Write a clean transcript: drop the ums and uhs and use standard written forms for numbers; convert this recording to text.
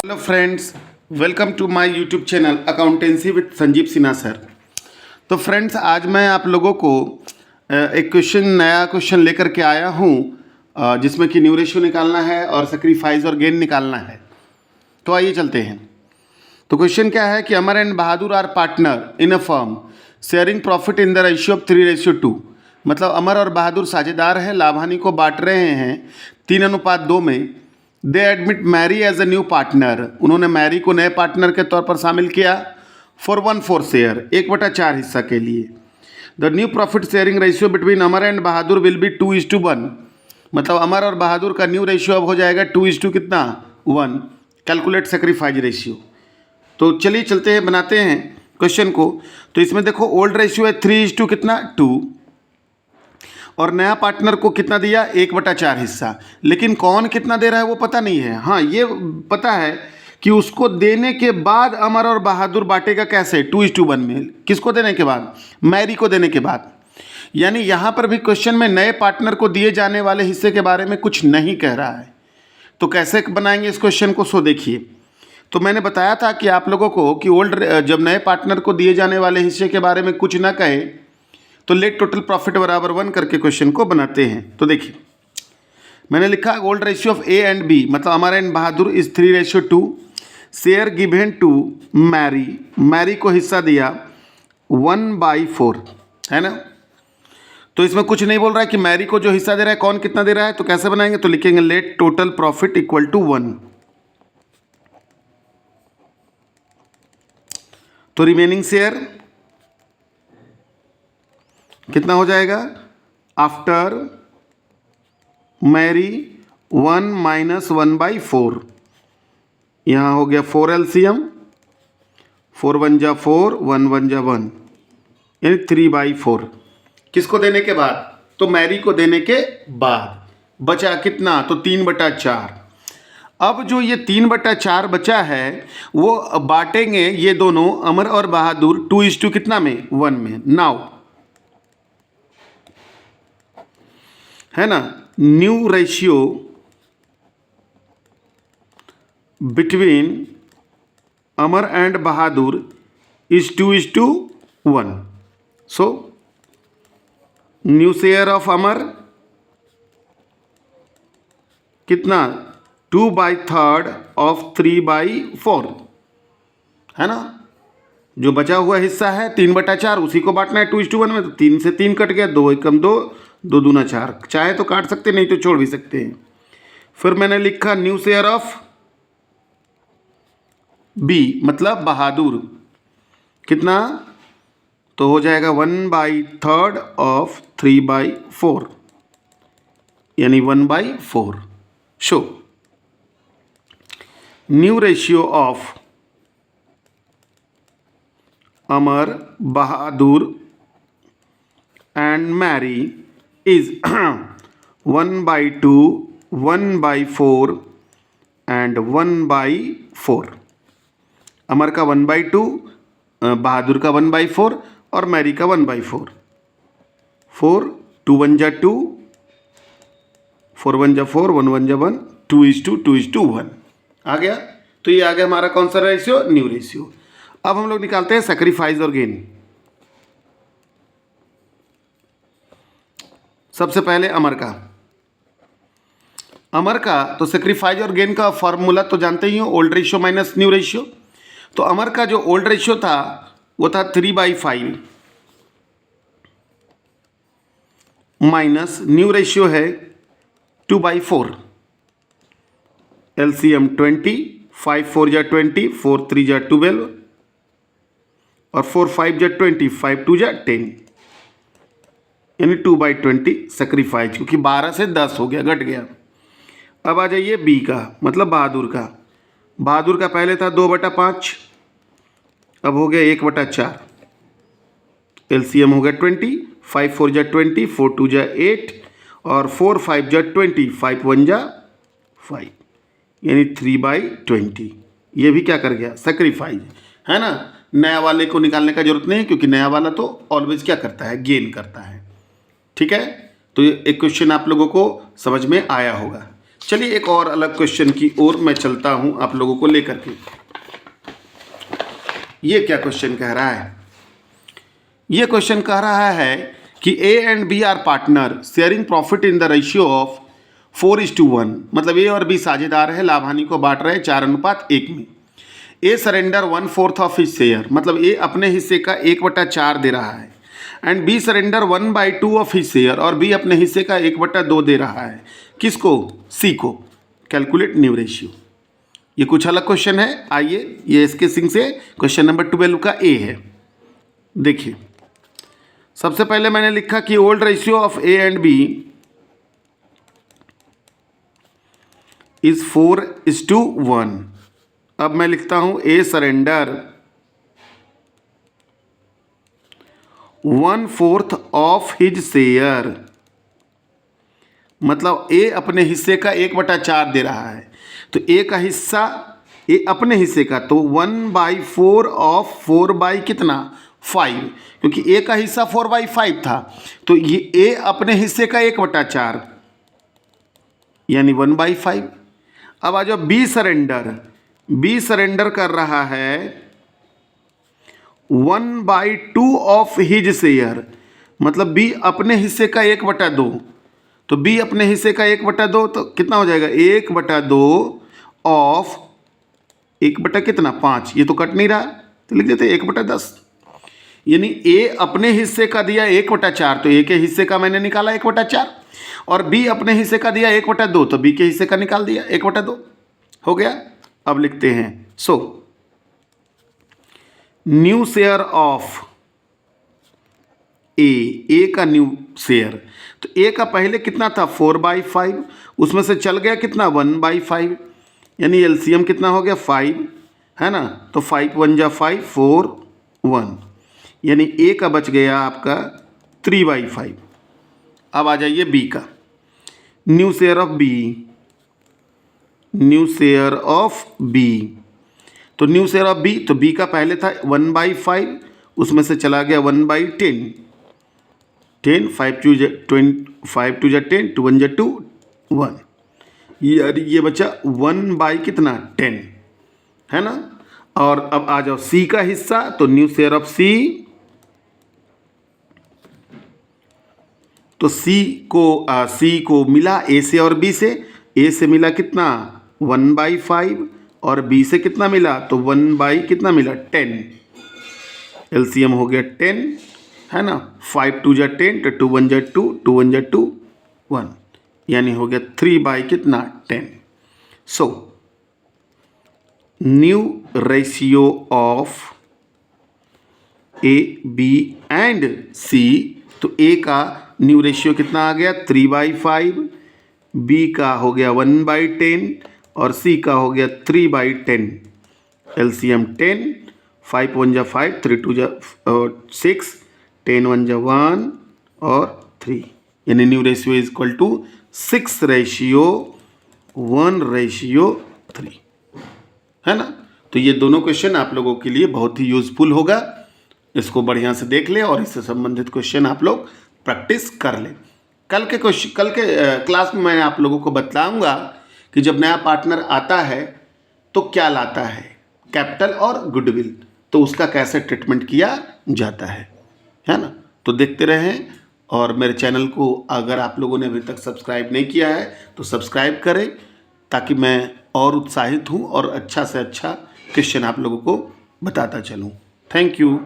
Hello friends, welcome to my YouTube channel accountancy with Sanjeev Sinha sir. तो friends, आज मैं आप लोगों को एक नया क्वेश्चन लेकर के आया हूँ जिसमें कि न्यू रेशियो निकालना है और सैक्रिफाइस और गेन निकालना है। तो आइए चलते हैं। तो क्वेश्चन क्या है कि Amar and Bahadur are partner in a firm sharing profit in the ratio of 3:2। मतलब अमर और बहादुर साझेदार हैं, लाभ हानि को बांट रहे हैं 3:2 में। They admit Mary as a new partner. उन्होंने मैरी को नए पार्टनर के तौर पर शामिल किया फॉर 1/4 शेयर, 1/4 हिस्सा के लिए। The new profit sharing ratio between Amar and Bahadur will be 2:1। मतलब अमर और बहादुर का न्यू रेशियो अब हो जाएगा 2 कितना 1। Calculate sacrifice ratio. तो चलिए चलते हैं, बनाते हैं क्वेश्चन को। तो इसमें देखो ओल्ड रेशियो है 3 कितना 2 और नया पार्टनर को कितना दिया 1/4 हिस्सा। लेकिन कौन कितना दे रहा है वो पता नहीं है। हाँ, ये पता है कि उसको देने के बाद अमर और बहादुर बांटेगा कैसे 2:1 में। किसको देने के बाद? मैरी को देने के बाद। यानी यहाँ पर भी क्वेश्चन में नए पार्टनर को दिए जाने वाले हिस्से के बारे में कुछ नहीं कह रहा है। तो कैसे बनाएंगे इस क्वेश्चन को, सो देखिए। तो मैंने बताया था कि आप लोगों को कि जब नए पार्टनर को दिए जाने वाले हिस्से के बारे में कुछ ना कहे तो लेट टोटल प्रॉफिट बराबर 1 करके क्वेश्चन को बनाते हैं। तो देखिए मैंने लिखा old ratio of A and B, मतलब Amar and Bahadur is 3:2। Share given to Mary, Mary को हिस्सा दिया 1/4, है ना। तो इसमें कुछ नहीं बोल रहा है कि मैरी को जो हिस्सा दे रहा है कौन कितना दे रहा है। तो कैसे बनाएंगे? तो लिखेंगे let total profit equal to 1। तो रिमेनिंग शेयर कितना हो जाएगा आफ्टर मैरी 1 - 1/4। यहाँ हो गया 4 LCM, 4 1 जा 4, 1 1 जा 1, यानी 3/4। किसको देने के बाद? तो मैरी को देने के बाद बचा कितना? तो 3/4। अब जो ये 3/4 बचा है वो बांटेंगे ये दोनों अमर और बहादुर 2 कितना में 1 में। नाउ है ना, new ratio between Amar and Bahadur is 2:1। So new share of Amar कितना 2/3 ऑफ 3/4, है ना। जो बचा हुआ हिस्सा है 3/4 उसी को बांटना है 2:1 में। तो 3 से 3 कट गया, 2 एकम 2, 2 दूना 4। चाहे तो काट सकते, नहीं तो छोड़ भी सकते हैं। फिर मैंने लिखा न्यू शेयर ऑफ बी, मतलब बहादुर कितना, तो हो जाएगा 1/3 ऑफ 3/4, यानी 1/4। Show new ratio of Amar Bahadur and Mary is 1/2, 1/4 and 1/4। Amar का 1/2, बहादुर का 1/4 और मैरी का 1/4। 4 2 1 जा 2, 4 1 जा 4, 1 1 जा 1, 2:1 आ गया। तो ये आ गया हमारा कौन सा रेशियो? New ratio. अब हम लोग निकालते हैं सैक्रिफाइस और गेन। सबसे पहले अमर का तो सेक्रीफाइस और गेन का फॉर्मूला तो जानते ही हो, old ratio minus new ratio. तो अमर का जो ओल्ड रेशियो था वो था 3/5 माइनस न्यू रेशियो है 2/4। LCM 20, 5 4 जा 20, 4 3 जा 12 और 4 5 जा 20, 5 2 जा 10, यानी 2/20 सेक्रीफाइस, क्योंकि 12 से 10 हो गया, घट गया। अब आ जाइए बी का, मतलब बहादुर का। बहादुर का पहले था 2/5, अब हो गया 1/4। LCM हो गया 20, 5 4 जा 20, 4 2 जा 8 और 4 5 जा 20, 5 1 जा 5, यानी 3/20। ये भी क्या कर गया? सेक्रीफाइस, है ना। नया वाले को निकालने का जरूरत नहीं है, क्योंकि नया वाला तो ऑलवेज क्या करता है? गेन करता है। ठीक है, तो एक क्वेश्चन आप लोगों को समझ में आया होगा। चलिए एक और अलग क्वेश्चन की ओर मैं चलता हूं आप लोगों को लेकर के। ये क्या क्वेश्चन कह रहा है? ये क्वेश्चन कह रहा है कि A and B are partner sharing profit in the ratio of 4:1। मतलब ए और बी साझेदार है, लाभ हानि को बांट रहे हैं 4:1 में। A surrender 1/4 of his share, मतलब ए अपने हिस्से का 1/4 दे रहा है, and B surrender 1/2 of his share, और बी अपने हिस्से का 1/2 दे रहा है। किसको? सी को। Calculate new ratio. ये कुछ अलग क्वेश्चन है। आइए ये इसके सिंह से क्वेश्चन नंबर 12 का ए है। देखिए सबसे पहले मैंने लिखा कि old ratio of A and B is 4:1। अब मैं लिखता हूं A surrender 1/4 of his share, मतलब ए अपने हिस्से का 1/4 दे रहा है। तो ए का हिस्सा, ए अपने हिस्से का, तो 1/4 ऑफ 4 कितना 5, क्योंकि ए का हिस्सा 4/5 था। तो ये ए अपने हिस्से का 1/4 यानी 1/5। अब आ जाओ बी सरेंडर। बी सरेंडर कर रहा है 1/2 ऑफ हिज शेयर, मतलब बी अपने हिस्से का 1/2। तो बी अपने हिस्से का 1/2 तो कितना हो जाएगा? 1/2 ऑफ 1 कितना 5। ये तो कट नहीं रहा, तो लिख देते 1/10। यानी ए अपने हिस्से का दिया 1/4, तो ए के हिस्से का मैंने निकाला 1/4, और बी अपने हिस्से का दिया 1/2, तो बी के हिस्से का निकाल दिया 1/2। हो गया। अब लिखते हैं सो न्यू शेयर ऑफ ए का न्यू शेयर। तो ए का पहले कितना था 4/5, उसमें से चल गया कितना 1/5, यानी एलसीएम कितना हो गया 5, है ना। तो 5 1 जा 5 4 1, यानी ए का बच गया आपका 3/5। अब आ जाइए बी का। New share of B, new share of B. तो न्यू शेयर ऑफ बी, तो बी का पहले था 1/5, उसमें से चला गया 1/10, 10 5 2 जा 10 2 1 जा 2 1, ये बचा 1 कितना 10, है ना। और अब आ जाओ सी का हिस्सा। तो न्यू शेयर ऑफ सी, तो सी को मिला ए से और बी से। ए से मिला कितना 1/5, और बी से कितना मिला तो 1 कितना मिला 10। एलसीएम हो गया 10, है ना। 5 2 जा 10, तो 2 1 जा 2, 2 1 जा 2 1, यानी हो गया 3 कितना 10। So new ratio of A B and C. तो ए का न्यू रेशियो कितना आ गया 3/5, बी का हो गया 1/10, और सी का हो गया 3/10। एलसीएम 10, 5 1 जा 5, 3 2 जा 6, 10 1 जा 1 और 3, यानी new ratio is equal to 6:1:3, है ना। तो ये दोनों क्वेश्चन आप लोगों के लिए बहुत ही यूजफुल होगा। इसको बढ़िया से देख ले और इससे संबंधित क्वेश्चन आप लोग प्रैक्टिस कर ले। कल के क्लास में मैं आप लोगों को बताऊंगा कि जब नया पार्टनर आता है तो क्या लाता है, कैपिटल और गुडविल, तो उसका कैसे ट्रीटमेंट किया जाता है ना। तो देखते रहें, और मेरे चैनल को अगर आप लोगों ने अभी तक सब्सक्राइब नहीं किया है तो सब्सक्राइब करें, ताकि मैं और उत्साहित हूँ और अच्छा से अच्छा क्वेश्चन आप लोगों को बताता चलूँ। Thank you.